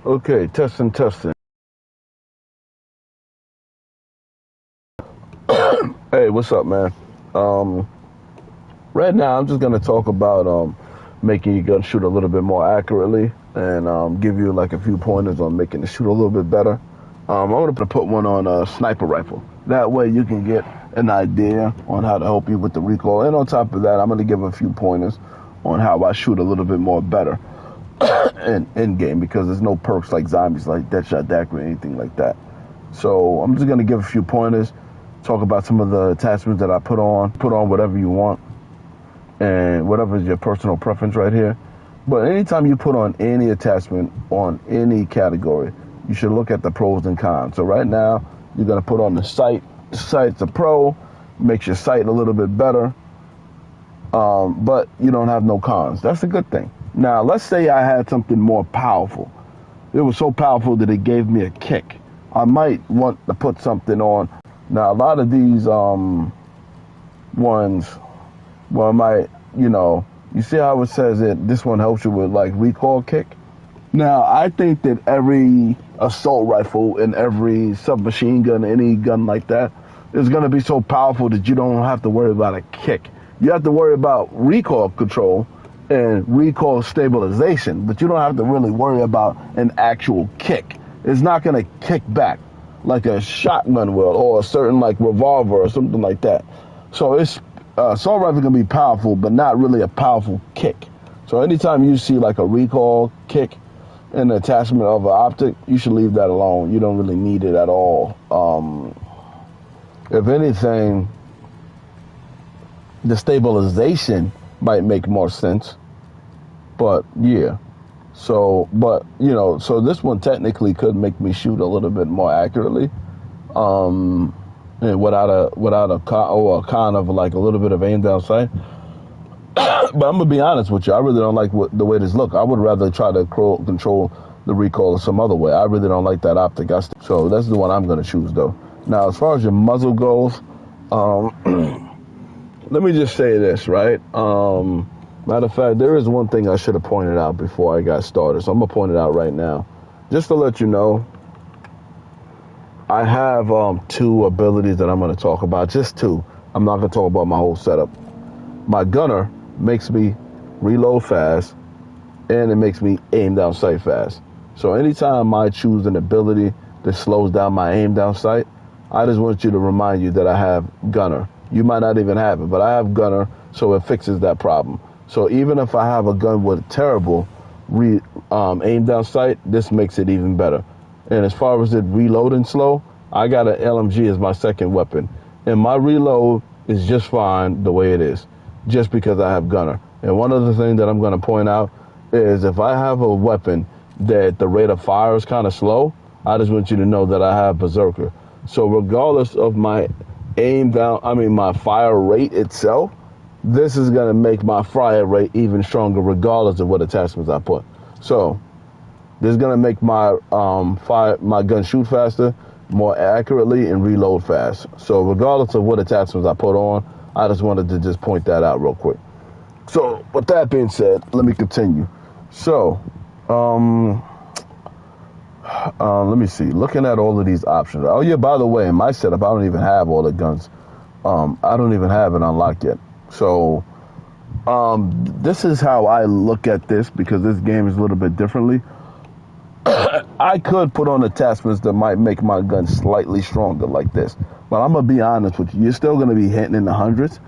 Okay, testing, testing. Hey, what's up, man? Um, right now, I'm just gonna talk about making your gun shoot a little bit more accurately, and give you like a few pointers on making it shoot a little bit better. I'm gonna put one on a sniper rifle. That way, you can get an idea on how to help you with the recoil. And on top of that, I'm gonna give a few pointers on how I shoot a little bit more better in game because there's no perks like zombies, like Deadshot Daiquiri, or anything like that. So I'm just gonna give a few pointers, talk about some of the attachments that I put on whatever you want, and whatever is your personal preference right here. But anytime you put on any attachment on any category, you should look at the pros and cons. So right now, you're gonna put on the sight. The sight's a pro, makes your sight a little bit better, but you don't have no cons. That's a good thing. Now, let's say I had something more powerful. It was so powerful that it gave me a kick. I might want to put something on. Now, a lot of these ones, well, I might, you see how it says that this one helps you with like recoil kick? Now, I think that every assault rifle and every submachine gun, any gun like that, is going to be so powerful that you don't have to worry about a kick. You have to worry about recoil control and recoil stabilization, but you don't have to really worry about an actual kick. It's not going to kick back like a shotgun will or a certain like revolver or something like that. So it's assault rifle can be powerful, but not really a powerful kick. So anytime you see like a recoil kick and the attachment of an optic, you should leave that alone. You don't really need it at all. If anything, the stabilization might make more sense. But yeah, so this one technically could make me shoot a little bit more accurately, and without a con of like a little bit of aim down sight. But I'm gonna be honest with you, I really don't like the way this look. I would rather try to control the recoil some other way. I really don't like that optic. So that's the one I'm gonna choose though. Now, as far as your muzzle goes, let me just say this, right? Matter of fact, there is one thing I should have pointed out before I got started, so I'm gonna point it out right now. Just to let you know, I have two abilities that I'm gonna talk about, just two. I'm not gonna talk about my whole setup. My gunner makes me reload fast, and it makes me aim down sight fast. So anytime I choose an ability that slows down my aim down sight, I just want you to remind you that I have gunner. You might not even have it, but I have gunner, so it fixes that problem. So even if I have a gun with terrible aim down sight, this makes it even better. And as far as it reloading slow, I got an LMG as my second weapon. And my reload is just fine the way it is, just because I have gunner. And one other thing that I'm going to point out is if I have a weapon that the rate of fire is kind of slow, I just want you to know that I have berserker. So regardless of my my fire rate itself, this is going to make my fire rate even stronger regardless of what attachments I put. So this is going to make my my gun shoot faster, more accurately, and reload fast. So regardless of what attachments I put on, I just wanted to just point that out real quick. So with that being said, let me continue. So let me see. Looking at all of these options. Oh yeah, by the way, in my setup, I don't even have all the guns. I don't even have it unlocked yet. So this is how I look at this because this game is a little bit differently. I could put on attachments that might make my gun slightly stronger like this. But I'm going to be honest with you. You're still going to be hitting in the hundreds.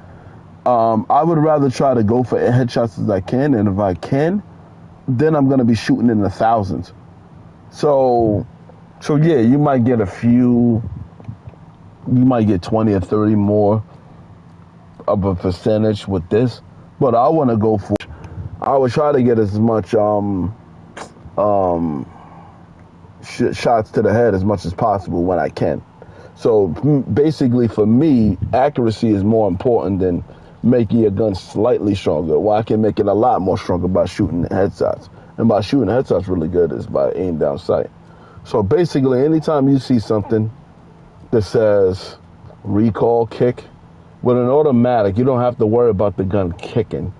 I would rather try to go for headshots as I can. And if I can, then I'm going to be shooting in the thousands. So yeah, you might get you might get 20 or 30 more of a percentage with this. But I want to go for, I would try to get as much shots to the head as much as possible when I can. So basically for me, accuracy is more important than making your gun slightly stronger. Well, I can make it a lot more stronger by shooting headshots. And by shooting headshots really good is by aim down sight. So basically, anytime you see something that says recoil kick, with an automatic, you don't have to worry about the gun kicking.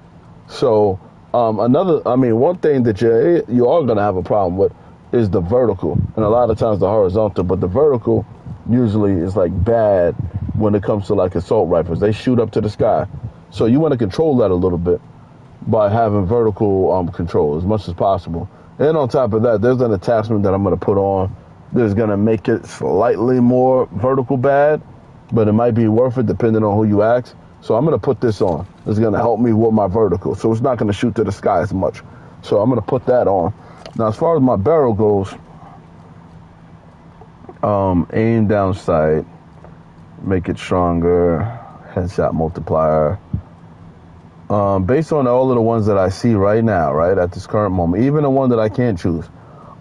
So one thing that you are going to have a problem with is the vertical, and a lot of times the horizontal. But the vertical usually is like bad when it comes to like assault rifles. They shoot up to the sky, so you want to control that a little bit by having vertical control as much as possible. And on top of that, there's an attachment that I'm going to put on that's going to make it slightly more vertical bad, but it might be worth it depending on who you ask. So I'm going to put this on. It's going to help me with my vertical, so it's not going to shoot to the sky as much. So I'm going to put that on. Now, as far as my barrel goes, aim down sight, make it stronger, headshot multiplier. Based on all of the ones that I see right now, right at this current moment, even the one that I can't choose,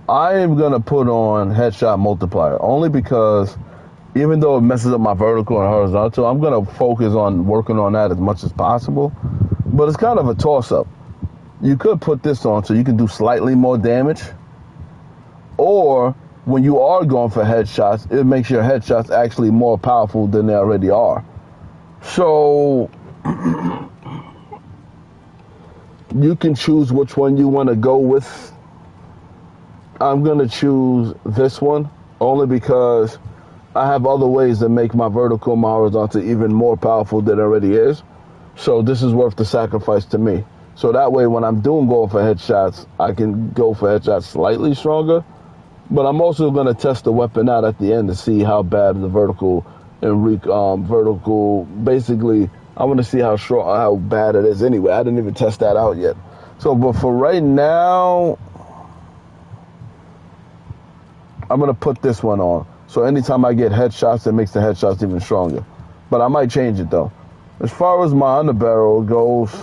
I am going to put on headshot multiplier only because even though it messes up my vertical and horizontal, I'm going to focus on working on that as much as possible. But it's kind of a toss-up. You could put this on so you can do slightly more damage, or when you are going for headshots, it makes your headshots actually more powerful than they already are. So you can choose which one you want to go with. I'm going to choose this one only because I have other ways to make my vertical and my horizontal even more powerful than it already is. So this is worth the sacrifice to me. So that way when I'm going for headshots, I can go for headshots slightly stronger. But I'm also going to test the weapon out at the end to see how bad the vertical and vertical, basically, I want to see how bad it is anyway. I didn't even test that out yet. So, but for right now, I'm going to put this one on. So anytime I get headshots, it makes the headshots even stronger. But I might change it though. As far as my underbarrel goes,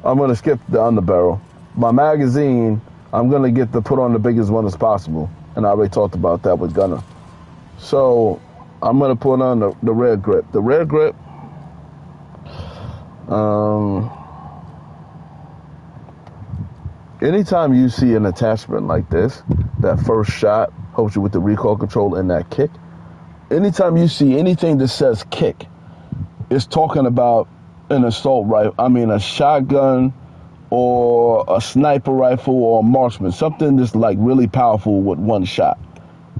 I'm going to skip the underbarrel. My magazine, I'm going to get to put on the biggest one as possible. And I already talked about that with Gunner. So I'm going to put on the rear grip. The rear grip, anytime you see an attachment like this, that first shot helps you with the recoil control and that kick. Anytime you see anything that says kick, it's talking about an assault rifle. I mean, a shotgun or a sniper rifle or a marksman, something that's like really powerful with one shot.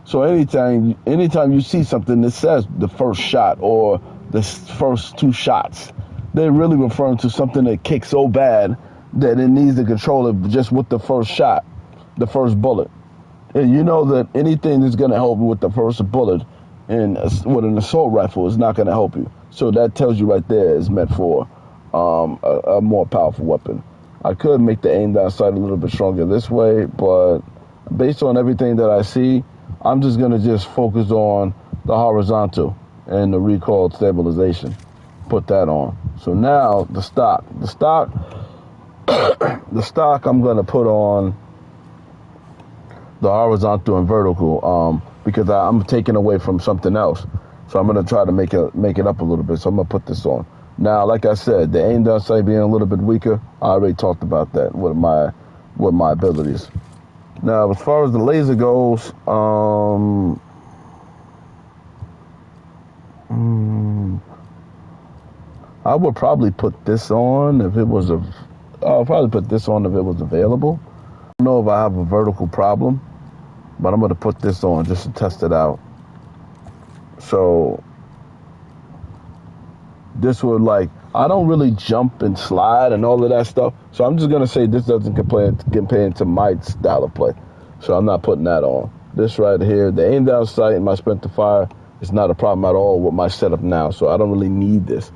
So anytime you see something that says the first shot or the first two shots, they're really referring to something that kicks so bad that it needs to control it just with the first shot, the first bullet. And you know that anything that's going to help you with the first bullet and with an assault rifle is not going to help you. So that tells you right there is meant for a more powerful weapon. I could make the aim down sight a little bit stronger this way, but based on everything that I see, I'm just going to just focus on the horizontal and the recoil stabilization. Put that on. So now the stock, I'm going to put on the horizontal and vertical because I'm taking away from something else. So I'm going to try to make it up a little bit. So I'm going to put this on. Now, like I said, the aim down sight being a little bit weaker, I already talked about that with my abilities. Now, as far as the laser goes, I would probably put this on if it was I'll probably put this on if it was available. I don't know if I have a vertical problem, but I'm going to put this on just to test it out. So this would I don't really jump and slide and all of that stuff. So I'm just going to say this doesn't compare to my style of play. So I'm not putting that on. This right here, the aim down sight and my sprint to fire is not a problem at all with my setup now. So I don't really need this.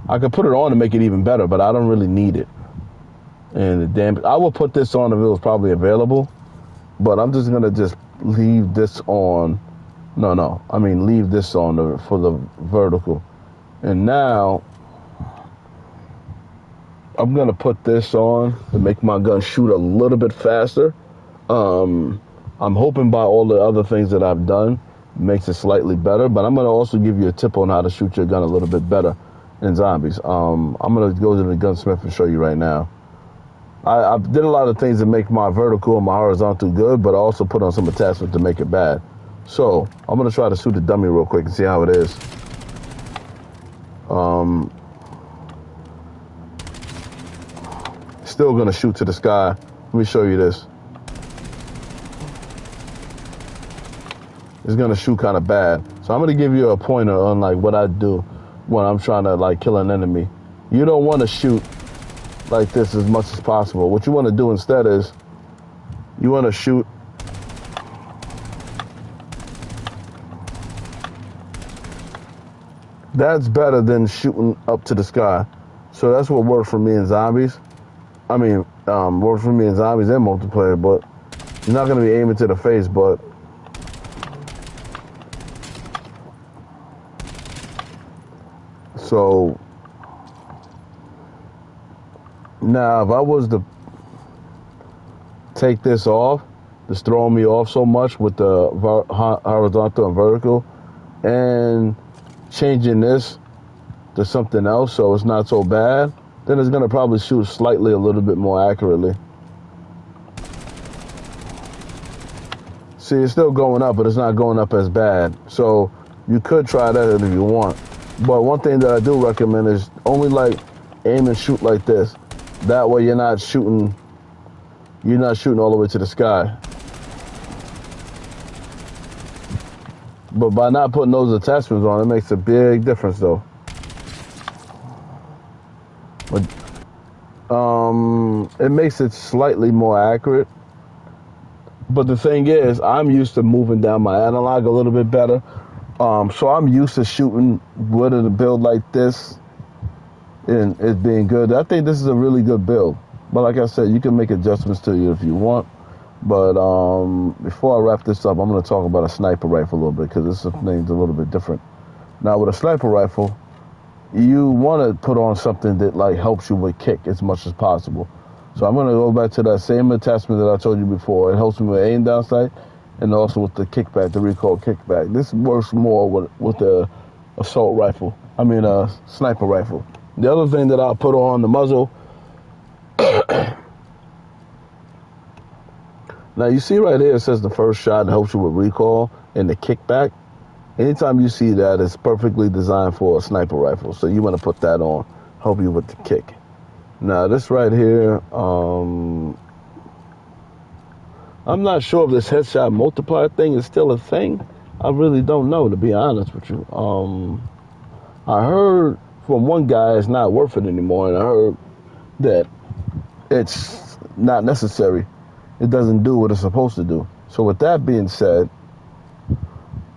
I could put it on to make it even better, but I don't really need it. And I will put this on if it was probably available, but I'm just going to just leave this on. Leave this on for the vertical. And now I'm going to put this on to make my gun shoot a little bit faster. I'm hoping by all the other things that I've done makes it slightly better, but I'm going to also give you a tip on how to shoot your gun a little bit better in zombies. I'm going to go to the gunsmith and show you right now. I did a lot of things to make my vertical and my horizontal good, but I also put on some attachments to make it bad. So I'm going to try to shoot the dummy real quick and see how it is. Still going to shoot to the sky. Let me show you this. it's gonna shoot kind of bad. So I'm gonna give you a pointer on like what I do when I'm trying to like kill an enemy. You don't want to shoot like this as much as possible. What you want to do instead is you want to shoot that's better than shooting up to the sky. So that's what worked for me in zombies. I mean, worked for me in zombies and multiplayer, but you're not going to be aiming to the face, but so now if I was to take this off, it's throwing me off so much with the horizontal and vertical, and changing this to something else so it's not so bad, then it's going to probably shoot slightly a little bit more accurately. See, it's still going up, but it's not going up as bad. So you could try that if you want. But one thing that I do recommend is only like aim and shoot like this. That way you're not shooting all the way to the sky. But by not putting those attachments on, it makes a big difference though. But it makes it slightly more accurate. But the thing is, I'm used to moving down my analog a little bit better. So I'm used to shooting with a build like this and it being good. I think this is a really good build. But like I said, you can make adjustments to it if you want. But before I wrap this up, I'm going to talk about a sniper rifle a little bit because this thing's a little bit different. Now, with a sniper rifle, you want to put on something that like helps you with kick as much as possible. So I'm going to go back to that same attachment that I told you before. It helps me with aim down sight and also with the kickback, the recoil kickback. This works more with the assault rifle. I mean, a sniper rifle. The other thing that I'll put on the muzzle. Now, you see right here, it says the first shot helps you with recoil and the kickback. Anytime you see that, it's perfectly designed for a sniper rifle. So you want to put that on, help you with the kick. Now, this right here, I'm not sure if this headshot multiplier thing is still a thing. I really don't know, to be honest with you. I heard from one guy it's not worth it anymore, and I heard that it's not necessary. It doesn't do what it's supposed to do. So with that being said,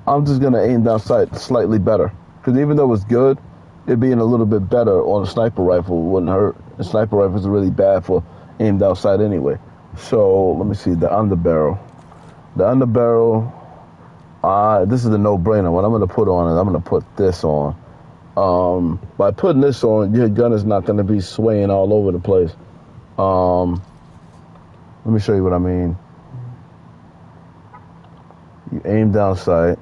I'm just going to aim down sight slightly better. Because even though it's good, it being a little bit better on a sniper rifle wouldn't hurt. And sniper rifles are really bad for aim down sight anyway. So let me see, the underbarrel. The underbarrel, this is a no-brainer. What I'm going to put on it, I'm going to put this on. By putting this on, your gun is not going to be swaying all over the place. Let me show you what I mean. You aim down sight.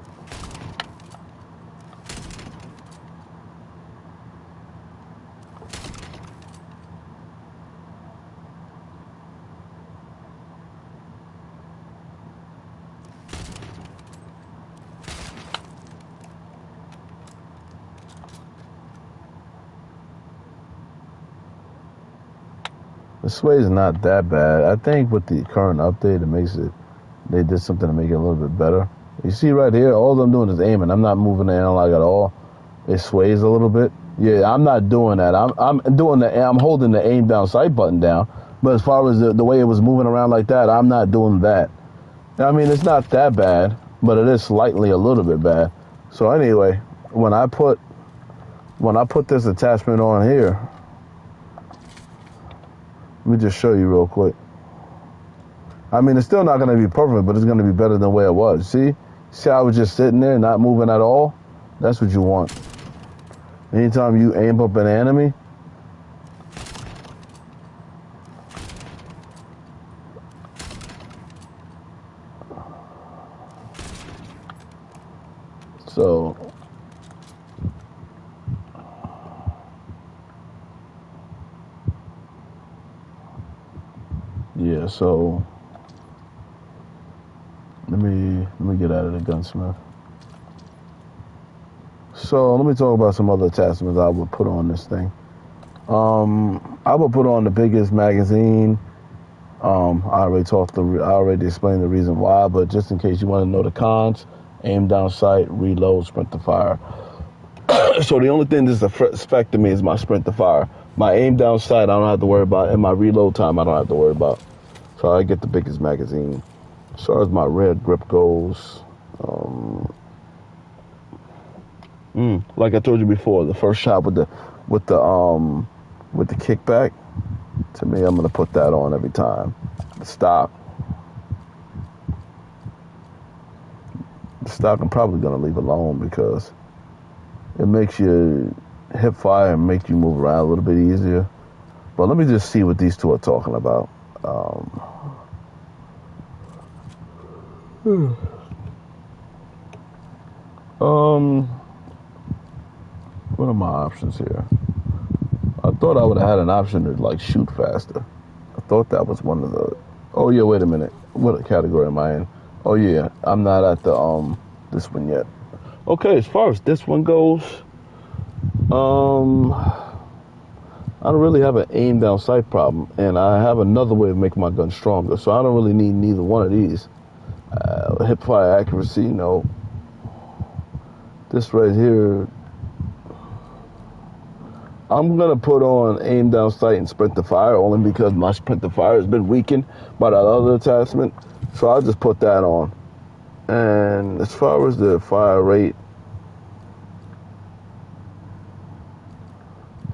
The sway is not that bad. I think with the current update, they did something to make it a little bit better. You see right here, all I'm doing is aiming. I'm not moving the analog at all. It sways a little bit. Yeah, I'm not doing that. I'm holding the aim down sight button down. But as far as the way it was moving around like that, I'm not doing that. I mean, it's not that bad, but it is slightly a little bit bad. So anyway, when I put this attachment on here, let me just show you real quick. I mean, it's still not going to be perfect, but it's going to be better than the way it was. See how I was just sitting there, not moving at all? That's what you want. Anytime you aim up an enemy, so yeah, so let me get out of the gunsmith. So let me talk about some other attachments I would put on this thing. I would put on the biggest magazine. I already explained the reason why, but just in case you want to know the cons, aim down sight, reload, sprint to fire. So the only thing that's affecting me is my sprint to fire. My aim down sight, I don't have to worry about, and my reload time, I don't have to worry about. So I get the biggest magazine. As far as my rear grip goes, like I told you before, the first shot with the kickback, to me, I'm gonna put that on every time. The stock I'm probably gonna leave alone because it makes your hip fire and makes you move around a little bit easier. But let me just see what these two are talking about. What are my options here? I thought I would have had an option to like shoot faster. I thought that was one of the. Oh yeah, wait a minute. What category am I in? Oh yeah, I'm not at the this one yet. Okay, as far as this one goes, I don't really have an aim down sight problem, and I have another way of making my gun stronger, so I don't really need neither one of these. Hip fire accuracy, no. This right here, I'm gonna put on aim down sight and sprint to fire only because my sprint to fire has been weakened by that other attachment, so I'll just put that on. And as far as the fire rate,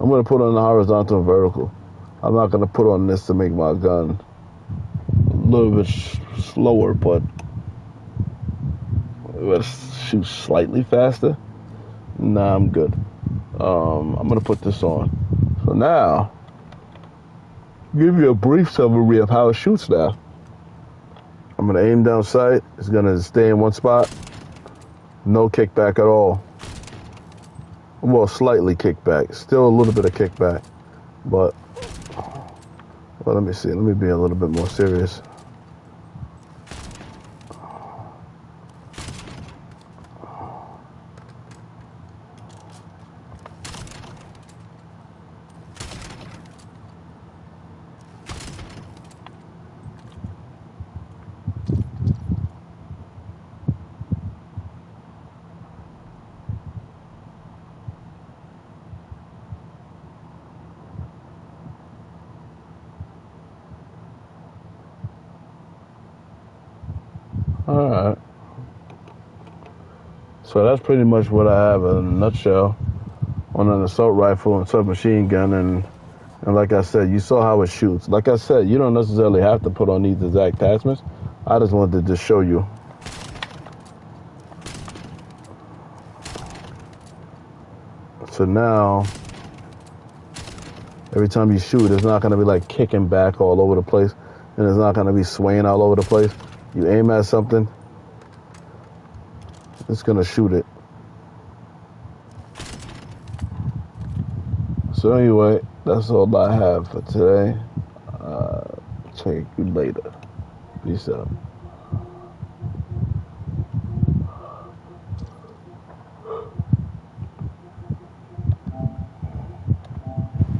I'm going to put on the horizontal and vertical. I'm not going to put on this to make my gun a little bit slower, but I'm going to shoot slightly faster. Nah, I'm good. I'm going to put this on. So now, give you a brief summary of how it shoots now. I'm going to aim down sight. It's going to stay in one spot. No kickback at all. Well, slightly kickback. Still a little bit of kickback. But, well, let me see. Let me be a little bit more serious. Alright. So that's pretty much what I have in a nutshell on an assault rifle and submachine gun. And like I said, you saw how it shoots. Like I said, you don't necessarily have to put on these exact attachments. I just wanted to just show you. So now, every time you shoot, it's not going to be like kicking back all over the place. And it's not going to be swaying all over the place. You aim at something, it's going to shoot it. So anyway, that's all I have for today. Check you later. Peace out.